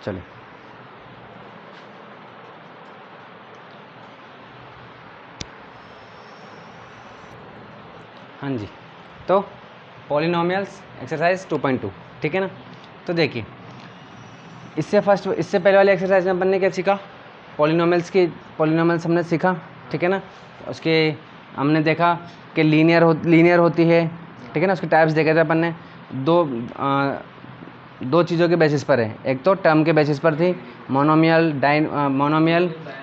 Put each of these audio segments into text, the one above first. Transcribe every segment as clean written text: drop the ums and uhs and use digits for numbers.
चलिए हाँ जी, तो पॉलिनोमियल्स एक्सरसाइज 2.2, ठीक है ना। तो देखिए इससे पहले वाले एक्सरसाइज में अपन ने क्या सीखा, पॉलिनोमियल्स हमने सीखा, ठीक है ना। उसके हमने देखा कि लीनियर होती है, ठीक है ना। उसके टाइप्स देखे थे अपन ने, दो चीज़ों के बेसिस पर है। एक तो टर्म के बेसिस पर थी, मोनोमियल,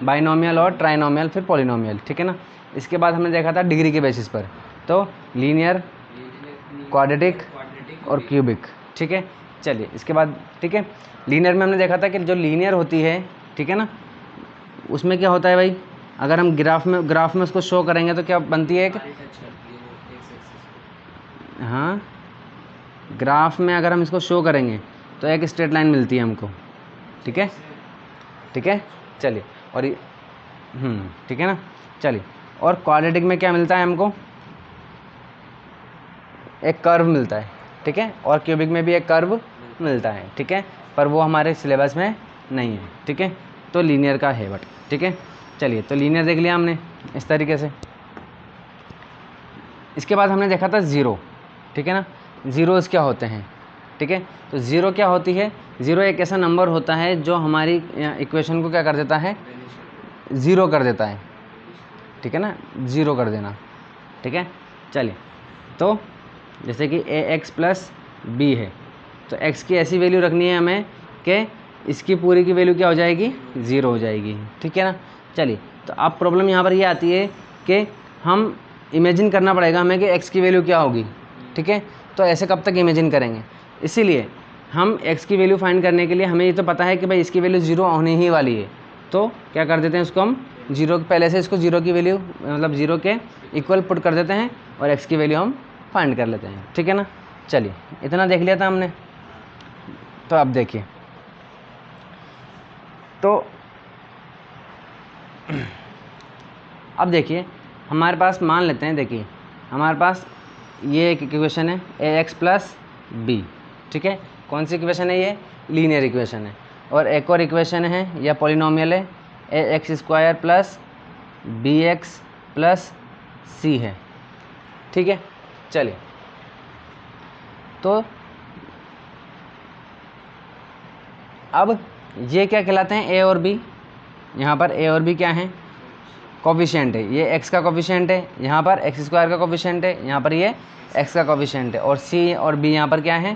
बाइनोमियल और ट्राइनोमियल, फिर पॉलिनोमियल, ठीक है ना। इसके बाद हमने देखा था डिग्री के बेसिस पर, तो लीनियर, क्वाड्रेटिक और क्यूबिक, ठीक है। चलिए इसके बाद, ठीक है, लीनियर में हमने देखा था कि जो लीनियर होती है, ठीक है ना, उसमें क्या होता है भाई, अगर हम ग्राफ में उसको शो करेंगे तो क्या बनती है एक, हाँ, ग्राफ में अगर हम इसको शो करेंगे तो एक स्ट्रेट लाइन मिलती है हमको, ठीक है, ठीक है। चलिए और ठीक है ना। चलिए और क्वाड्रेटिक में क्या मिलता है हमको, एक कर्व मिलता है, ठीक है। और क्यूबिक में भी एक कर्व मिलता है, ठीक है, पर वो हमारे सिलेबस में नहीं है, ठीक है। तो लीनियर का है बट, ठीक है। चलिए तो लीनियर देख लिया हमने इस तरीके से। इसके बाद हमने देखा था ज़ीरो, ठीक है ना। ज़ीरोज़ क्या होते हैं, ठीक है। तो ज़ीरो क्या होती है, ज़ीरो एक ऐसा नंबर होता है जो हमारी इक्वेशन को क्या कर देता है, ज़ीरो कर देता है, ठीक है ना, ज़ीरो कर देना, ठीक है। चलिए तो जैसे कि ax प्लस बी है, तो x की ऐसी वैल्यू रखनी है हमें कि इसकी पूरी की वैल्यू क्या हो जाएगी, ज़ीरो हो जाएगी, ठीक है ना। चलिए तो अब प्रॉब्लम यहाँ पर ये आती है कि हम इमेजिन करना पड़ेगा हमें कि x की वैल्यू क्या होगी, ठीक है। तो ऐसे कब तक इमेजिन करेंगे, इसीलिए हम x की वैल्यू फाइंड करने के लिए हमें ये तो पता है कि भाई इसकी वैल्यू ज़ीरो होने ही वाली है, तो क्या कर देते हैं उसको हम जीरो, पहले से इसको ज़ीरो की वैल्यू मतलब ज़ीरो के इक्वल पुट कर देते हैं और x की वैल्यू हम फाइंड कर लेते हैं, ठीक है ना। चलिए इतना देख लिया था हमने। तो अब देखिए, तो अब देखिए हमारे पास, मान लेते हैं, देखिए हमारे पास ये एक इक्वेशन है ax प्लस बी, ठीक है। कौन सी इक्वेशन है ये, लीनियर इक्वेशन है। और एक और इक्वेशन है या पॉलिनोमियल है ax square plus B X plus C है, ठीक है। चलिए तो अब ये क्या कहलाते हैं, ए और बी। यहाँ पर ए और बी क्या हैं, कोफिशिएंट है। ये x का कोफिशिएंट है, यहाँ पर एक्स स्क्वायर का कोफिशिएंट है, यहाँ पर ये x का कोफिशिएंट है। और c और b यहाँ पर क्या है,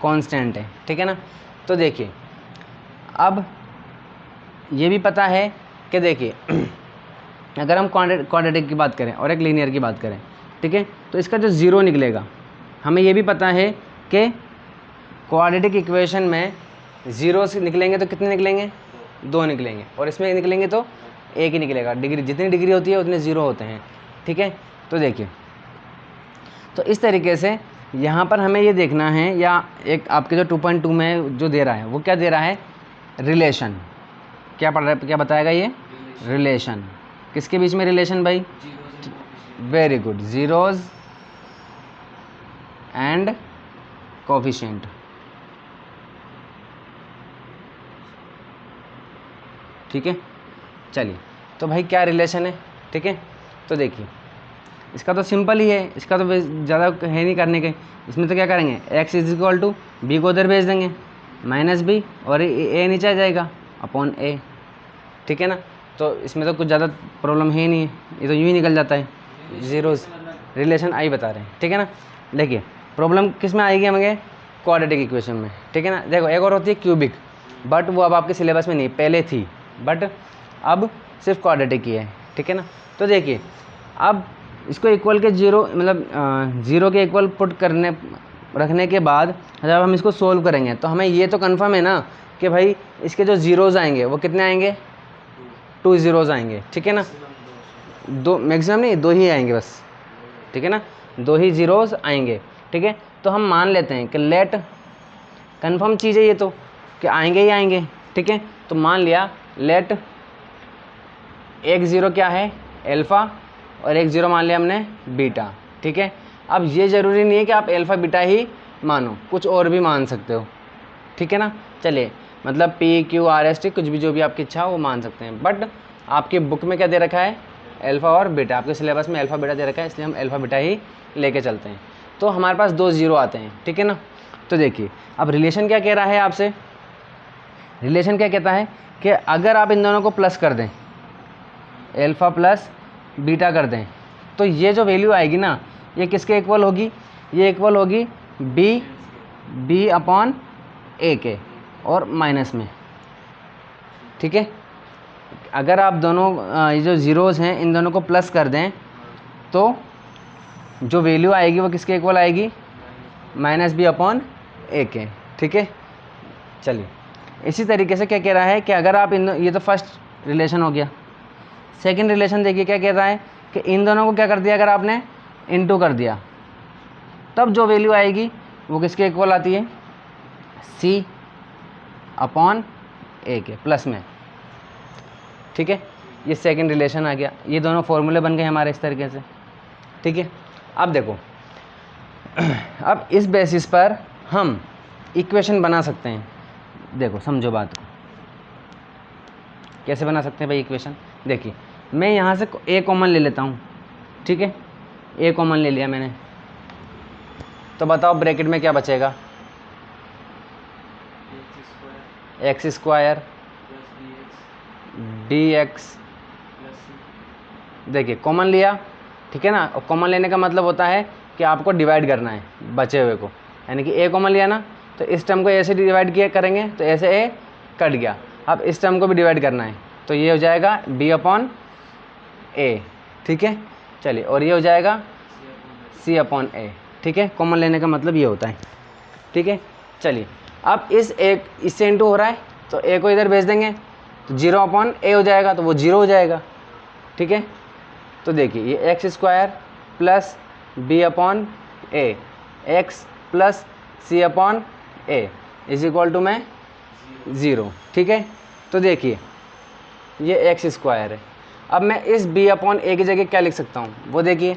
कांस्टेंट है, ठीक है ना। तो देखिए अब ये भी पता है कि देखिए अगर हम क्वाड्रेटिक की बात करें और एक लीनियर की बात करें, ठीक है, तो इसका जो ज़ीरो निकलेगा, हमें ये भी पता है कि क्वाड्रेटिक इक्वेशन में ज़ीरो से निकलेंगे तो कितने निकलेंगे, दो निकलेंगे, और इसमें निकलेंगे तो एक ही निकलेगा। डिग्री, जितनी डिग्री होती है उतने ज़ीरो होते हैं, ठीक है। तो देखिए तो इस तरीके से यहाँ पर हमें ये देखना है, या एक आपके जो 2.2 में जो दे रहा है वो क्या दे रहा है, रिलेशन। क्या पढ़ रहा है, क्या बताएगा ये, रिलेशन। किसके बीच में रिलेशन भाई, very good, zeros and coefficient, ठीक है। चलिए तो भाई क्या रिलेशन है, ठीक है। तो देखिए इसका तो सिंपल ही है, इसका तो ज़्यादा है नहीं करने के। इसमें तो क्या करेंगे, x is equal to B को उधर भेज देंगे माइनस बी, और ए नीचे आ जाएगा अपॉन ए, ठीक है ना। तो इसमें तो कुछ ज़्यादा प्रॉब्लम है ही नहीं है, ये तो यूँ ही निकल जाता है, ज़ीरोज़ रिलेशन आई बता रहे हैं, ठीक है ना। देखिए प्रॉब्लम किस में आएगी हमें, क्वाड्रेटिक इक्वेशन में, ठीक है ना। देखो एक और होती है क्यूबिक, बट वो अब आपके सिलेबस में नहीं, पहले थी, बट अब सिर्फ क्वाड्रेटिक ही है, ठीक है ना। तो देखिए अब इसको इक्वल के जीरो, मतलब ज़ीरो के इक्वल पुट रखने के बाद जब हम इसको सोल्व करेंगे तो हमें ये तो कंफर्म है ना कि भाई इसके जो ज़ीरोज़ आएंगे वो कितने आएंगे, 2 ज़ीरोज़ आएंगे, ठीक है ना। दो, मैक्सिमम नहीं, 2 ही आएंगे बस, ठीक है ना, 2 ही ज़ीरोज़ आएंगे, ठीक है। तो हम मान लेते हैं कि लेट, कंफर्म चीज़ है ये तो कि आएंगे ही आएंगे, ठीक है। तो मान लिया लेट एक ज़ीरो क्या है, एल्फ़ा, और एक ज़ीरो मान लिया हमने बीटा, ठीक है। अब ये ज़रूरी नहीं है कि आप एल्फ़ा बीटा ही मानो, कुछ और भी मान सकते हो, ठीक है ना। चलिए मतलब P Q R S T कुछ भी जो भी आपकी इच्छा हो वो मान सकते हैं। बट आपकी बुक में क्या दे रखा है, अल्फ़ा और बीटा, आपके सिलेबस में अल्फ़ा बीटा दे रखा है, इसलिए हम अल्फ़ा बीटा ही लेके चलते हैं। तो हमारे पास 2 0 आते हैं, ठीक है ना। तो देखिए अब रिलेशन क्या कह रहा है आपसे, रिलेशन क्या कहता है कि अगर आप इन दोनों को प्लस कर दें, अल्फ़ा प्लस बीटा कर दें, तो ये जो वैल्यू आएगी ना ये किसके इक्वल होगी, ये इक्वल होगी बी अपॉन ए के और माइनस में, ठीक है। अगर आप दोनों ये जो ज़ीरोज़ हैं इन दोनों को प्लस कर दें तो जो वैल्यू आएगी वो किसके इक्वल आएगी, माइनस बी अपॉन ए के, ठीक है। चलिए इसी तरीके से क्या कह रहा है कि अगर आप ये तो फर्स्ट रिलेशन हो गया। सेकंड रिलेशन देखिए क्या कह रहा है कि इन दोनों को क्या कर दिया, अगर आपने इनटू कर दिया तब जो वैल्यू आएगी वो किसके इक्वल आती है, सी अपॉन ए के प्लस में, ठीक है। ये सेकंड रिलेशन आ गया, ये दोनों फॉर्मूले बन गए हमारे इस तरीके से, ठीक है। अब देखो अब इस बेसिस पर हम इक्वेशन बना सकते हैं। देखो समझो बात को, कैसे बना सकते हैं भाई इक्वेशन। देखिए मैं यहाँ से ए कॉमन ले लेता हूँ, ठीक है। ए कॉमन ले लिया मैंने, तो बताओ ब्रैकेट में क्या बचेगा, एक्स स्क्वायर डी एक्स, देखिए कॉमन लिया, ठीक है ना। और कॉमन लेने का मतलब होता है कि आपको डिवाइड करना है बचे हुए को, यानी कि ए कॉमन लिया ना तो इस टर्म को ऐसे डिवाइड किया करेंगे तो ऐसे ए कट गया, अब इस टर्म को भी डिवाइड करना है तो ये हो जाएगा बी अपॉन ए, ठीक है। चलिए और ये हो जाएगा सी अपॉन ए, ठीक है। कॉमन लेने का मतलब ये होता है, ठीक है। चलिए अब इस एक इससे इंटू हो रहा है तो ए को इधर भेज देंगे तो 0 अपॉन ए हो जाएगा, तो वो 0 हो जाएगा, ठीक है। तो देखिए ये x square plus B upon A x plus C upon A is equal to में 0, ठीक है। तो देखिए ये एक्स स्क्वायर है, अब मैं इस बी अपॉन ए की जगह क्या लिख सकता हूँ वो देखिए,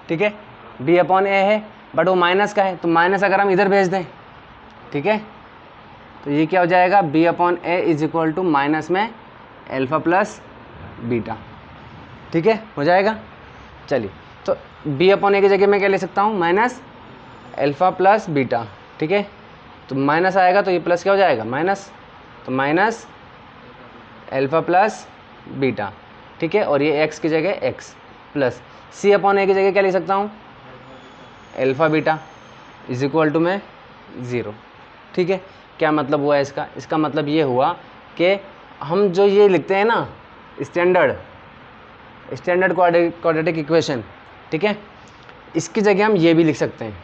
ठीक है। बी अपॉन ए है बट वो माइनस का है, तो माइनस अगर हम इधर भेज दें, ठीक है, तो ये क्या हो जाएगा B upon A is equal to minus में अल्फ़ा प्लस बीटा, ठीक है, हो जाएगा। चलिए तो बी अपॉन ए की जगह मैं क्या ले सकता हूँ, माइनस अल्फ़ा प्लस बीटा, ठीक है। तो माइनस आएगा तो ये प्लस क्या हो जाएगा माइनस, तो माइनस अल्फ़ा प्लस बीटा, ठीक है। और ये एक्स की जगह x plus C upon A की जगह क्या ले सकता हूँ, alpha beta is equal to में 0, ठीक है। क्या मतलब हुआ इसका, इसका मतलब ये हुआ कि हम जो ये लिखते हैं ना स्टैंडर्ड क्वाड्रेटिक इक्वेशन, ठीक है, इसकी जगह हम ये भी लिख सकते हैं।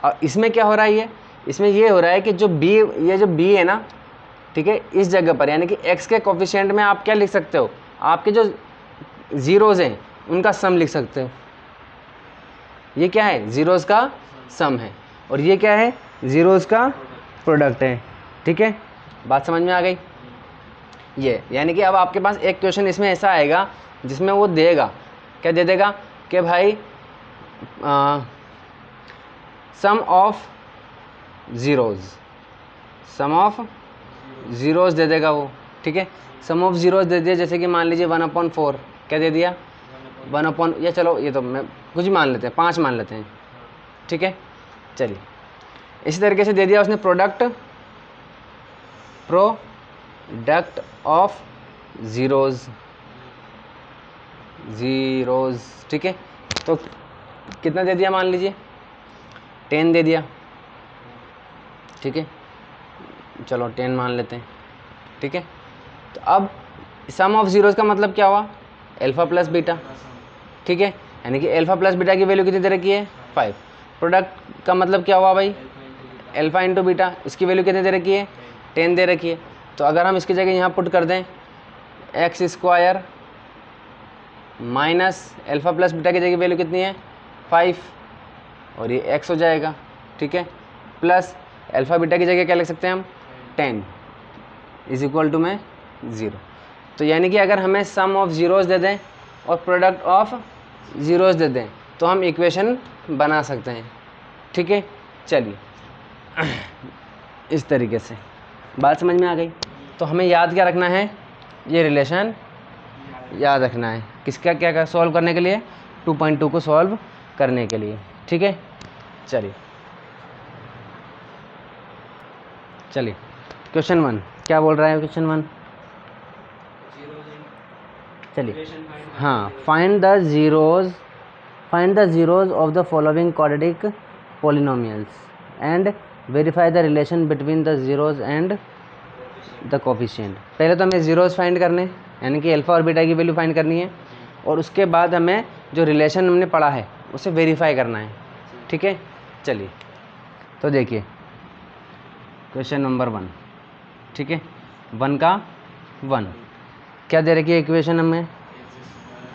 और इसमें क्या हो रहा है, ये इसमें ये हो रहा है कि जो b, ये जो b है ना, ठीक है, इस जगह पर यानी कि x के कोफिशिएंट में आप क्या लिख सकते हो, आपके जो ज़ीरोज़ हैं उनका सम लिख सकते हो। ये क्या है, ज़ीरोज़ का सम है और ये क्या है, ज़ीरोज़ का प्रोडक्ट है, ठीक है। बात समझ में आ गई। ये यानी कि अब आपके पास एक क्वेश्चन इसमें ऐसा आएगा जिसमें वो देगा, क्या दे देगा कि भाई सम ऑफ ज़ीरोज़ दे देगा वो, ठीक है। सम ऑफ ज़ीरोज़ दे दिया, जैसे कि मान लीजिए 1/4 क्या दे दिया, 1 या चलो ये तो मैं कुछ ही मान लेते हैं, 5 मान लेते हैं, ठीक है। चलिए इसी तरीके से दे दिया उसने प्रोडक्ट ऑफ ज़ीरोज़, ठीक है। तो कितना दे दिया, मान लीजिए 10 दे दिया, ठीक है, चलो 10 मान लेते हैं, ठीक है। तो अब सम ऑफ ज़ीरोज़ का मतलब क्या हुआ, अल्फ़ा प्लस बीटा, ठीक है, यानी कि अल्फ़ा प्लस बीटा की वैल्यू कितनी दे रखी है 5। प्रोडक्ट का मतलब क्या हुआ भाई, अल्फ़ा इंटू बीटा, इसकी वैल्यू कितनी दे रखी है 10 दे रखी है। तो अगर हम इसकी जगह यहाँ पुट कर दें x square minus alpha plus beta की जगह वैल्यू कितनी है 5 और ये एक्स हो जाएगा, ठीक है, प्लस अल्फ़ा बीटा की जगह क्या लिख सकते हैं हम 10 इज इक्वल टू में 0। तो यानी कि अगर हमें सम ऑफ ज़ीरोज़ दे दें और प्रोडक्ट ऑफ ज़ीरोज़ दे दें तो हम इक्वेशन बना सकते हैं, ठीक है। चलिए इस तरीके से। बात समझ में आ गई? तो हमें याद क्या रखना है, ये रिलेशन याद रखना है किसका क्या सॉल्व करने के लिए, 2.2 को सॉल्व करने के लिए। ठीक है, चलिए क्वेश्चन 1 क्या बोल रहा है क्वेश्चन 1? चलिए हाँ, find the zeros of the following quadratic polynomials and verify the relation between the zeros and the coefficient. पहले तो हमें जीरोज फाइंड करने, यानी कि अल्फ़ा और बीटा की वैल्यू फाइंड करनी है, और उसके बाद हमें जो रिलेशन हमने पढ़ा है उसे वेरीफाई करना है। ठीक है, चलिए तो देखिए क्वेश्चन नंबर 1। ठीक है, 1 का 1 क्या दे रखी है इक्वेशन हमें,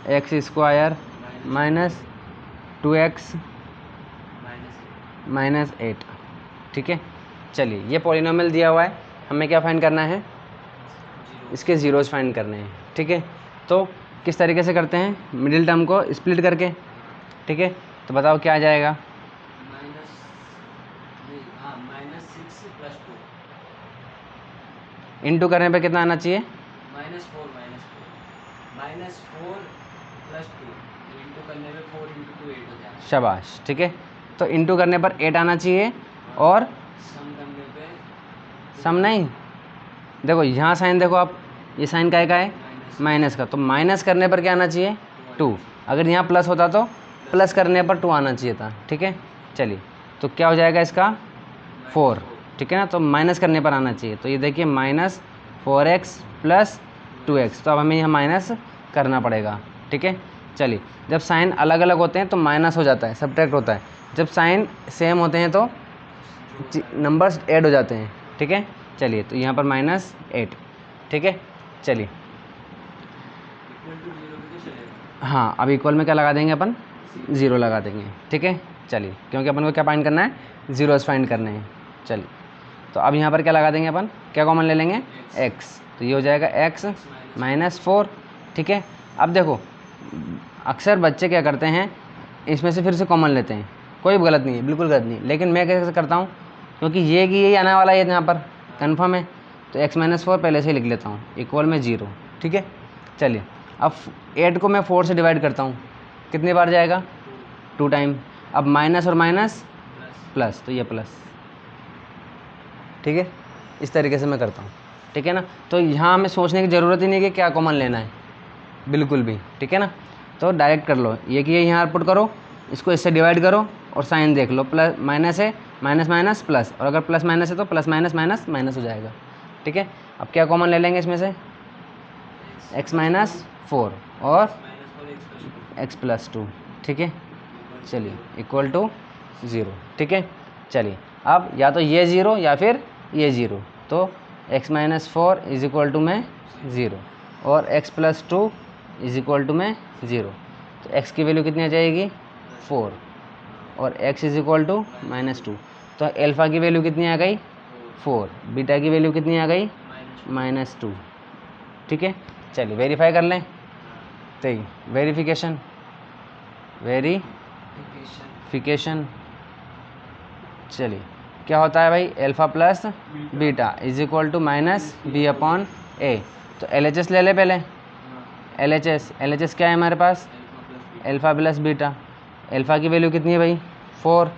x square minus 2x minus 8। ठीक है, चलिए ये पॉलिनोमियल दिया हुआ है, हमें क्या फाइंड करना है, इसके जीरोज फाइंड करने हैं। ठीक है, तो किस तरीके से करते हैं, मिडिल टर्म को स्प्लिट करके। ठीक है, तो बताओ क्या आ जाएगा, इनटू करने पे कितना आना चाहिए, -4 + 2 इनटू करने पे 4 × 2 8 हो जाएगा। शाबाश, ठीक है, तो इनटू करने पर 8 आना चाहिए, और सम करने पे सम नहीं, देखो यहाँ साइन देखो आप, ये साइन का है माइनस का, तो माइनस करने पर क्या आना चाहिए 2। अगर यहाँ प्लस होता तो प्लस करने पर 2 आना चाहिए था। ठीक है, चलिए तो क्या हो जाएगा इसका 4। ठीक है ना, तो माइनस करने पर आना चाहिए, तो ये देखिए -4x + 2x, तो अब हमें यहाँ माइनस करना पड़ेगा। ठीक है, चलिए जब साइन अलग अलग होते हैं तो माइनस हो जाता है, सब्ट्रैक्ट होता है, जब साइन सेम होते हैं तो नंबर्स ऐड हो जाते हैं। ठीक है, चलिए तो यहाँ पर -8। ठीक है, चलिए हाँ, अब इक्वल में क्या लगा देंगे अपन, 0 लगा देंगे। ठीक है, चलिए क्योंकि अपन को क्या फाइंड करना है, जीरोस फाइंड करने हैं। चलिए तो अब यहाँ पर क्या लगा देंगे अपन, क्या कॉमन ले लेंगे, x, तो ये हो जाएगा x - 4। ठीक है, अब देखो अक्सर बच्चे क्या करते हैं, इसमें से फिर से कॉमन लेते हैं, कोई गलत नहीं है, बिल्कुल गलत नहीं, लेकिन मैं कैसे करता हूँ, क्योंकि ये कि यही आने वाला है यहाँ पर कन्फर्म है, तो x - 4 पहले से ही लिख लेता हूँ, इक्वल में 0। ठीक है, चलिए अब 8 को मैं 4 से डिवाइड करता हूँ, कितनी बार जाएगा, 2 टाइम। अब माइनस और माइनस प्लस, तो ये प्लस। ठीक है, इस तरीके से मैं करता हूँ। ठीक है ना, तो यहाँ हमें सोचने की ज़रूरत ही नहीं है कि क्या कॉमन लेना है, बिल्कुल भी। ठीक है ना, तो डायरेक्ट कर लो, ये कि ये यहाँ पुट करो, इसको इससे डिवाइड करो और साइन देख लो, प्लस माइनस है, माइनस माइनस प्लस, और अगर प्लस माइनस है तो प्लस माइनस माइनस माइनस हो जाएगा। ठीक है, अब क्या कॉमन ले लेंगे इसमें से, x - 4 और x + 2। ठीक है, चलिए इक्वल टू 0। ठीक है, चलिए अब या तो ये 0 या फिर ये 0, तो x - 4 = में 0 और x + 2 = में 0, तो x की वैल्यू कितनी आ जाएगी 4 और x = -2, तो अल्फ़ा की वैल्यू कितनी आ गई 4, बीटा की वैल्यू कितनी आ गई -2। ठीक है, चलिए वेरीफाई कर लें, तो वेरिफिकेशन चलिए क्या होता है भाई, अल्फ़ा प्लस बीटा = -b/a, तो LHS ले ले पहले, LHS क्या है हमारे पास, अल्फ़ा प्लस बीटा, अल्फ़ा की वैल्यू कितनी है भाई 4,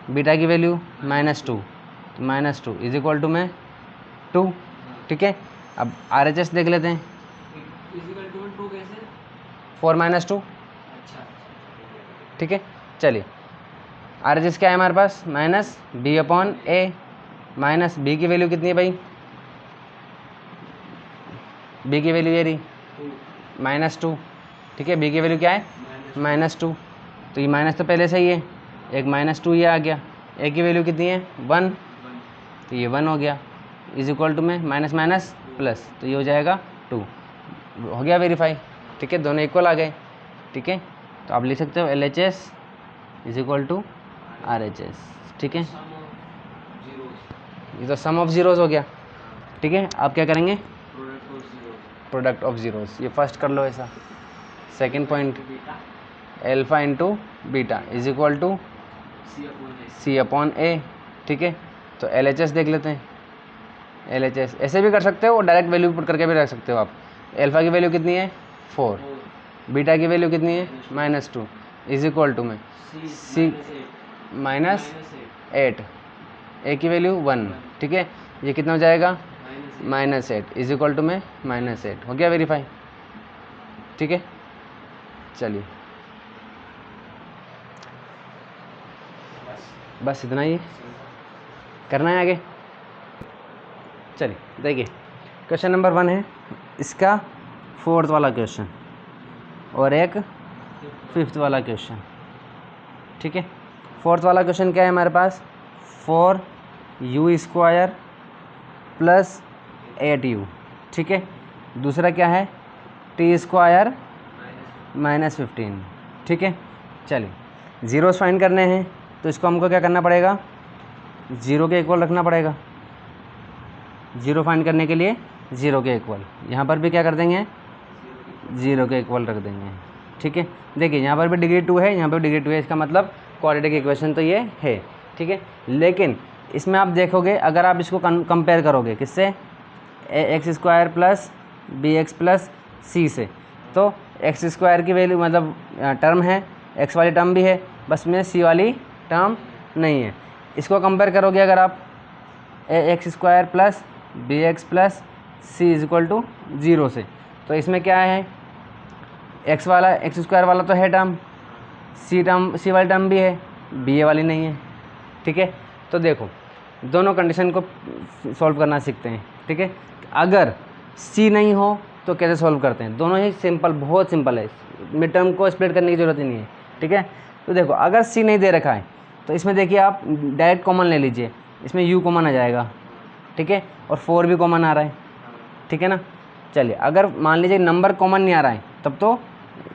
बीटा की वैल्यू -2, तो -2 = में 2। ठीक है, अब RHS देख लेते हैं, 4 - 2। ठीक है, चलिए RHS क्या है हमारे पास, -b/a, माइनस b की वैल्यू कितनी है भाई, b की वैल्यू ये रही -2। ठीक है, b की वैल्यू क्या है -2, तो ये माइनस तो पहले से ही है, एक -2 ये आ गया, a की वैल्यू कितनी है 1, तो ये 1 हो गया, = में माइनस माइनस प्लस, तो ये हो जाएगा 2, हो गया वेरीफाई। ठीक है, दोनों इक्वल आ गए। ठीक है, तो आप लिख सकते हो LHS = RHS। ठीक है, ये तो सम ऑफ जीरोस हो गया। ठीक है, आप क्या करेंगे, प्रोडक्ट ऑफ जीरोस, ये फर्स्ट कर लो ऐसा। Second point, alpha × beta = C/A। ठीक है, तो LHS देख लेते हैं। LHS ऐसे भी कर सकते हो और डायरेक्ट वैल्यू पुट करके भी रख सकते हो आप। अल्फ़ा की वैल्यू कितनी है 4, बीटा की वैल्यू कितनी है -2 इज इक्वल टू में C -8, ए की वैल्यू 1, ठीक है। ये कितना हो जाएगा -8 इज इक्वल टू में -8। हो गया वेरीफाई, ठीक है। चलिए बस इतना ही करना है आगे। चलिए देखिए क्वेश्चन नंबर 1 है, इसका 4th वाला क्वेश्चन और एक 5th वाला क्वेश्चन, ठीक है। 4th वाला क्वेश्चन क्या है हमारे पास, 4u² + 8u, ठीक है। दूसरा क्या है t² -15, ठीक है। चलिए ज़ीरोस फाइंड करने हैं तो इसको हमको क्या करना पड़ेगा, 0 के इक्वल रखना पड़ेगा। 0 फाइंड करने के लिए 0 के इक्वल, यहाँ पर भी क्या कर देंगे 0 के इक्वल रख देंगे, ठीक है। देखिए यहाँ पर भी डिग्री 2 है, यहाँ पर डिग्री 2 है, इसका मतलब क्वाड्रेटिक इक्वेशन तो ये है, ठीक है। लेकिन इसमें आप देखोगे अगर आप इसको कंपेयर करोगे किससे, x² + bx + c से, तो x² की वैल्यू मतलब टर्म है, x वाली टर्म भी है, बस में c वाली टर्म नहीं है। इसको कंपेयर करोगे अगर आप x² + bx + c = 0 से, तो इसमें क्या है x स्क्वायर वाला तो है टर्म, c वाली टर्म भी है, b वाली नहीं है, ठीक है। तो देखो दोनों कंडीशन को सॉल्व करना सीखते हैं, ठीक है। अगर c नहीं हो तो कैसे सॉल्व करते हैं, दोनों ही सिंपल, बहुत सिंपल है, मिड टर्म को स्प्लिट करने की ज़रूरत ही नहीं है, ठीक है। तो देखो अगर c नहीं दे रखा है तो इसमें देखिए आप डायरेक्ट कॉमन ले लीजिए, इसमें u कॉमन आ जाएगा, ठीक है, और 4 भी कॉमन आ रहा है, ठीक है ना। चलिए अगर मान लीजिए नंबर कॉमन नहीं आ रहा है तब तो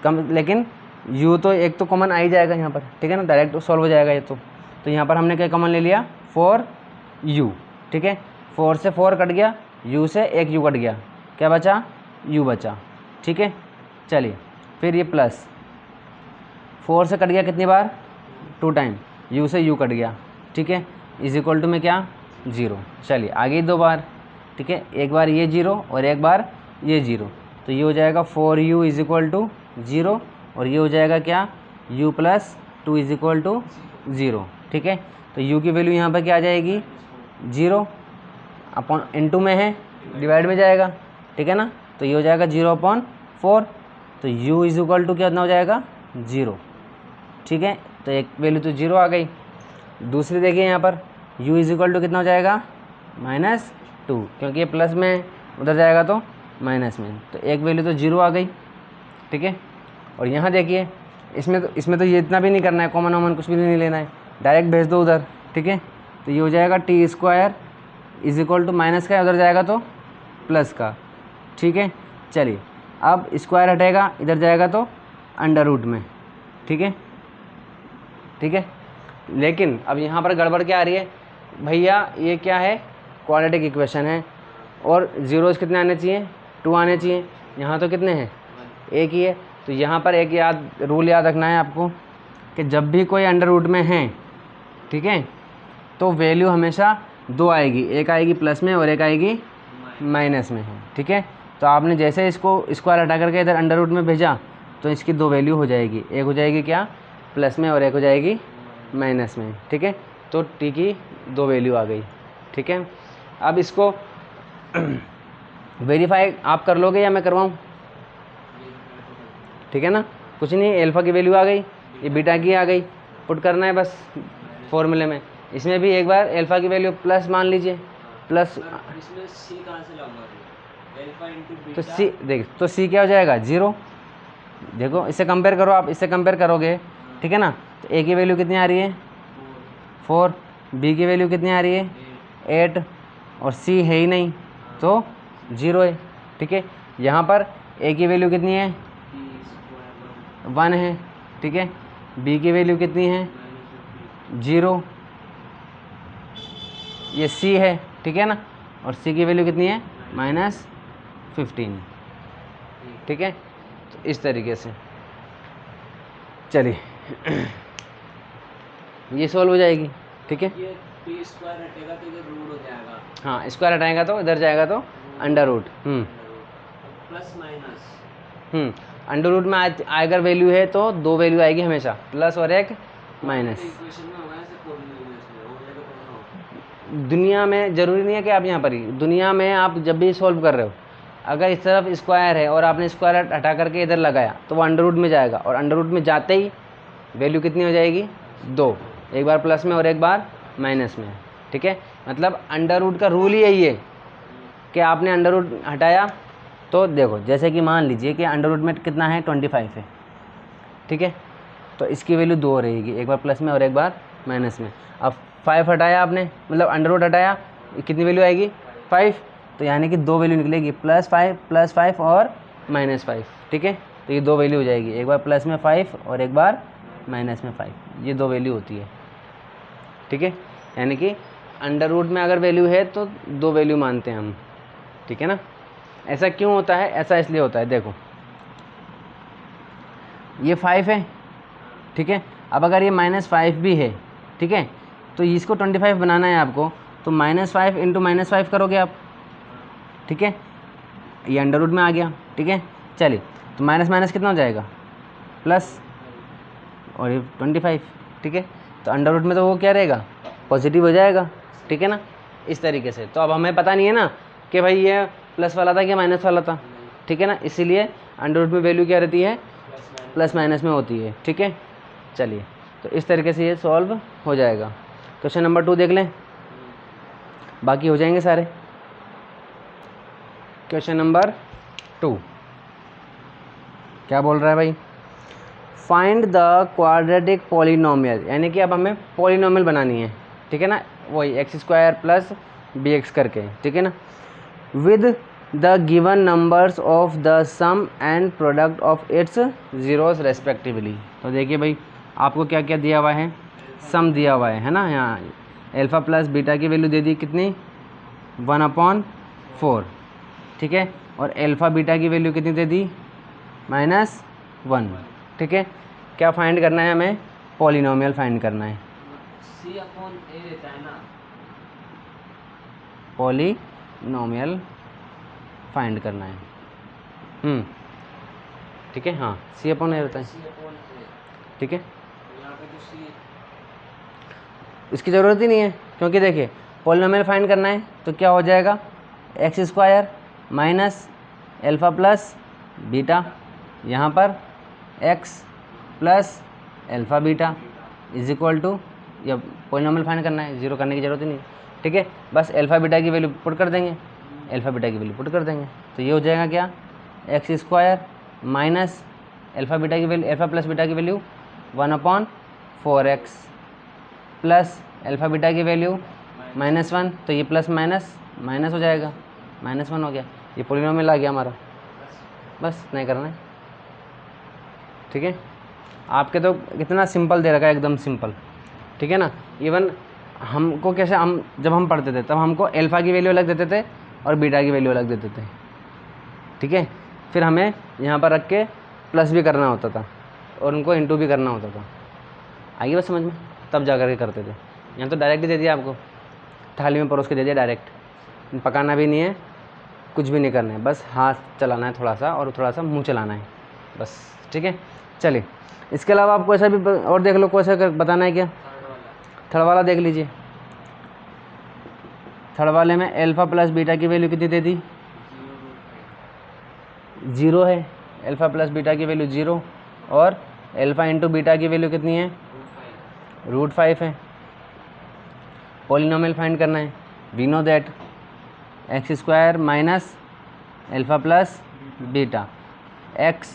लेकिन u तो एक तो कॉमन आ ही जाएगा यहाँ पर, ठीक है ना, डायरेक्ट सॉल्व हो जाएगा ये तो यहाँ पर हमने क्या कॉमन ले लिया 4u, ठीक है। 4 से 4 कट गया, u से एक u कट गया, क्या बचा u बचा, ठीक है। चलिए फिर ये प्लस 4 से कट गया कितनी बार 2 टाइम, u से u कट गया, ठीक है, इज इक्वल टू में क्या 0। चलिए आगे 2 बार, ठीक है, एक बार ये 0 और एक बार ये 0, तो ये हो जाएगा 4u = 0 और ये हो जाएगा क्या u + 2 = 0, ठीक है। तो u की वैल्यू यहाँ पर क्या आ जाएगी 0 अपॉन इंटू में है, डिवाइड में जाएगा, ठीक है ना, तो ये हो जाएगा 0/4, तो u = कितना हो जाएगा 0, ठीक है। तो एक वैल्यू तो 0 आ गई। दूसरी देखिए यहाँ पर u = कितना हो जाएगा -2, क्योंकि ये प्लस में उधर जाएगा तो माइनस में, तो एक वैल्यू तो 0 आ गई, ठीक है। और यहाँ देखिए इसमें तो ये इतना भी नहीं करना है, कॉमन वॉमन कुछ भी नहीं लेना है, डायरेक्ट भेज दो उधर, ठीक है। तो ये हो जाएगा t² = माइनस का, उधर जाएगा तो प्लस का, ठीक है। चलिए अब स्क्वायर हटेगा, इधर जाएगा तो अंडर रूट में, ठीक है, ठीक है। लेकिन अब यहाँ पर गड़बड़ क्या आ रही है भैया, ये क्या है क्वाड्रेटिक इक्वेशन है और ज़ीरोज़ कितने आने चाहिए 2 आने चाहिए, यहाँ तो कितने हैं एक ही है। तो यहाँ पर एक रूल याद रखना है आपको कि जब भी कोई अंडर रूट में है, ठीक है, तो वैल्यू हमेशा 2 आएगी, एक आएगी प्लस में और एक आएगी माइनस में है, ठीक है। तो आपने जैसे इसको स्क्वायर हटा करके इधर अंडर रूट में भेजा तो इसकी 2 वैल्यू हो जाएगी, एक हो जाएगी क्या प्लस में और एक हो जाएगी माइनस में, ठीक है। तो t की 2 वैल्यू आ गई, ठीक है। अब इसको वेरीफाई आप कर लोगे या मैं करवाऊँ, ठीक है ना, कुछ नहीं, अल्फ़ा की वैल्यू आ गई, ये बीटा की आ गई, पुट करना है बस फॉर्मूले में। इसमें भी एक बार अल्फ़ा की वैल्यू प्लस मान लीजिए, प्लस इसमें c कहाँ से लाऊंगा, अल्फा इनटू बीटा, तो c देख तो c क्या हो जाएगा 0, देखो इससे कंपेयर करो, आप इससे कंपेयर करोगे, ठीक है ना। तो a की वैल्यू कितनी आ रही है 4, b की वैल्यू कितनी आ रही है 8 और c है ही नहीं तो 0 है, ठीक है। यहाँ पर a की वैल्यू कितनी है 1 है, ठीक है, b की वैल्यू कितनी है 0, ये c है, ठीक है ना, और c की वैल्यू कितनी है -15, ठीक है। तो इस तरीके से चलिए ये सॉल्व हो जाएगी, ठीक है। टी स्क्वायर हटेगा तो इधर रूट हो जाएगा, हाँ स्क्वायर हटाएगा तो इधर जाएगा तो under root. Plus minus. Under root में अगर वैल्यू है तो दो वैल्यू आएगी हमेशा, प्लस और एक माइनस। इक्वेशन में होगा ऐसे पॉलिनोमियल्स में हो जाएगा दोनों। दुनिया में ज़रूरी नहीं है कि आप यहाँ पर ही, दुनिया में आप जब भी सॉल्व कर रहे हो, अगर इस तरफ स्क्वायर है और आपने स्क्वायर हटा करके इधर लगाया तो वो अंडर रूट में जाएगा, और अंडर रूट में जाते ही वैल्यू कितनी हो जाएगी, दो, एक बार प्लस में और एक बार माइनस में। ठीक है, मतलब अंडर रूट का रूल ही यही है कि आपने अंडर रूट हटाया तो देखो, जैसे कि मान लीजिए कि अंडर रूट में कितना है 25 है, ठीक है, तो इसकी वैल्यू दो रहेगी, एक बार प्लस में और एक बार माइनस में। अब 5 हटाया आपने, मतलब अंडर रूट हटाया, कितनी वैल्यू आएगी 5, तो यानी कि दो वैल्यू निकलेगी, +5 और -5। ठीक है, तो ये दो वैल्यू हो जाएगी, एक बार प्लस में 5 और एक बार माइनस में 5, ये दो वैल्यू होती है। ठीक है, यानी कि अंडर रूट में अगर वैल्यू है तो दो वैल्यू मानते हैं हम। ठीक है ना, ऐसा क्यों होता है, ऐसा इसलिए होता है, देखो ये 5 है, ठीक है, अब अगर ये -5 भी है, ठीक है, तो इसको 25 बनाना है आपको, तो -5 इंटू -5 करोगे आप। ठीक है, ये अंडर रूट में आ गया। ठीक है, चलिए, तो माइनस माइनस कितना हो जाएगा, प्लस, और ये 25। ठीक है, तो अंडर रूट में तो वो क्या रहेगा, पॉजिटिव हो जाएगा। ठीक है ना, इस तरीके से। तो अब हमें पता नहीं है ना कि भाई ये प्लस वाला था कि माइनस वाला था। ठीक है ना, इसीलिए अंडर रूट में वैल्यू क्या रहती है, प्लस माइनस में होती है। ठीक है, चलिए, तो इस तरीके से ये सॉल्व हो जाएगा। क्वेश्चन नंबर 2 देख लें, बाकी हो जाएंगे सारे। क्वेश्चन नंबर 2 क्या बोल रहा है भाई, फाइंड द क्वाड्रेटिक पॉलिनोमियल, यानी कि अब हमें पॉलिनोमियल बनानी है। ठीक है ना, वही x² + bx करके। ठीक है ना, with the given numbers of the sum and product of its zeros respectively. तो देखिए भाई, आपको क्या क्या दिया हुआ है, सम दिया हुआ है ना, यहाँ अल्फ़ा प्लस बीटा की वैल्यू दे दी कितनी, 1/4। ठीक है, और अल्फ़ा बीटा की वैल्यू कितनी दे दी, -1। ठीक है, क्या फाइंड करना है हमें, पॉलिनोमियल फाइंड करना है। C/A रहता है ना, पॉलिनोमियल फाइंड करना है। ठीक है, हाँ C/A रहता है। C/A। ठीक है, यहाँ पे तो C इसकी ज़रूरत ही नहीं है, क्योंकि देखिए पॉलिनोमियल फाइंड करना है तो क्या हो जाएगा, x² minus alpha plus beta, यहाँ पर x plus alpha beta is equal to, या पॉलिनोमियल फाइंड करना है, जीरो करने की ज़रूरत ही नहीं। ठीक है, बस अल्फ़ा बीटा की वैल्यू पुट कर देंगे, अल्फ़ा बीटा की वैल्यू पुट कर देंगे, तो ये हो जाएगा क्या, x² माइनस अल्फ़ा बीटा की वैल्यू, अल्फ़ा प्लस बीटा की value 1/4x plus alpha beta की वैल्यू -1, तो ये प्लस माइनस माइनस हो जाएगा, -1 हो गया, ये पॉलिनोमियल आ गया हमारा। बस नहीं करना है। ठीक है, आपके तो कितना सिंपल दे रखा है, एकदम सिंपल। ठीक है ना, इवन हमको कैसे, हम जब हम पढ़ते थे तब हमको अल्फ़ा की वैल्यू अलग देते थे और बीटा की वैल्यू अलग देते थे। ठीक है, फिर हमें यहाँ पर रख के प्लस भी करना होता था और उनको इंटू भी करना होता था। आइए बस समझ में, तब जा करके करते थे। यहाँ तो डायरेक्ट ही दे दिया आपको, थाली में परोस के दे दिया डायरेक्ट, पकाना भी नहीं है, कुछ भी नहीं करना है, बस हाथ चलाना है थोड़ा सा और थोड़ा सा मुंह चलाना है बस। ठीक है, चलिए, इसके अलावा आपको ऐसा भी और देख लो, कोई ऐसा बताना है क्या, थर्ड वाला देख लीजिए। थर्ड वाले में अल्फ़ा प्लस बीटा की वैल्यू कितनी दे दी, 0 है, अल्फ़ा प्लस बीटा की वैल्यू 0, और अल्फ़ा इंटू बीटा की वैल्यू कितनी है, √5 है। पॉलिनोमियल फाइंड करना है, we know that x² minus alpha plus beta, x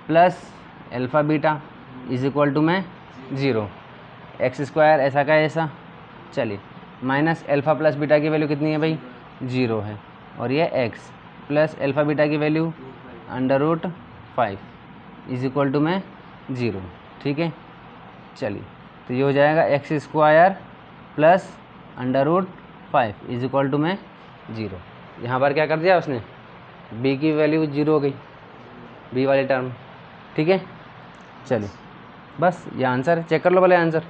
plus alpha beta is equal to में 0, x² ऐसा का ऐसा, चलिए, माइनस अल्फ़ा प्लस बीटा की वैल्यू कितनी है भाई, 0 है, और ये x प्लस अल्फ़ा बीटा की वैल्यू √5 इज इक्वल टू में 0। ठीक है, चलिए, तो ये हो जाएगा x² plus √5 is equal to में 0। यहाँ पर क्या कर दिया उसने, b की वैल्यू 0 हो गई, b वाली टर्म। ठीक है, चलिए, बस ये आंसर है, चेक कर लो भले आंसर।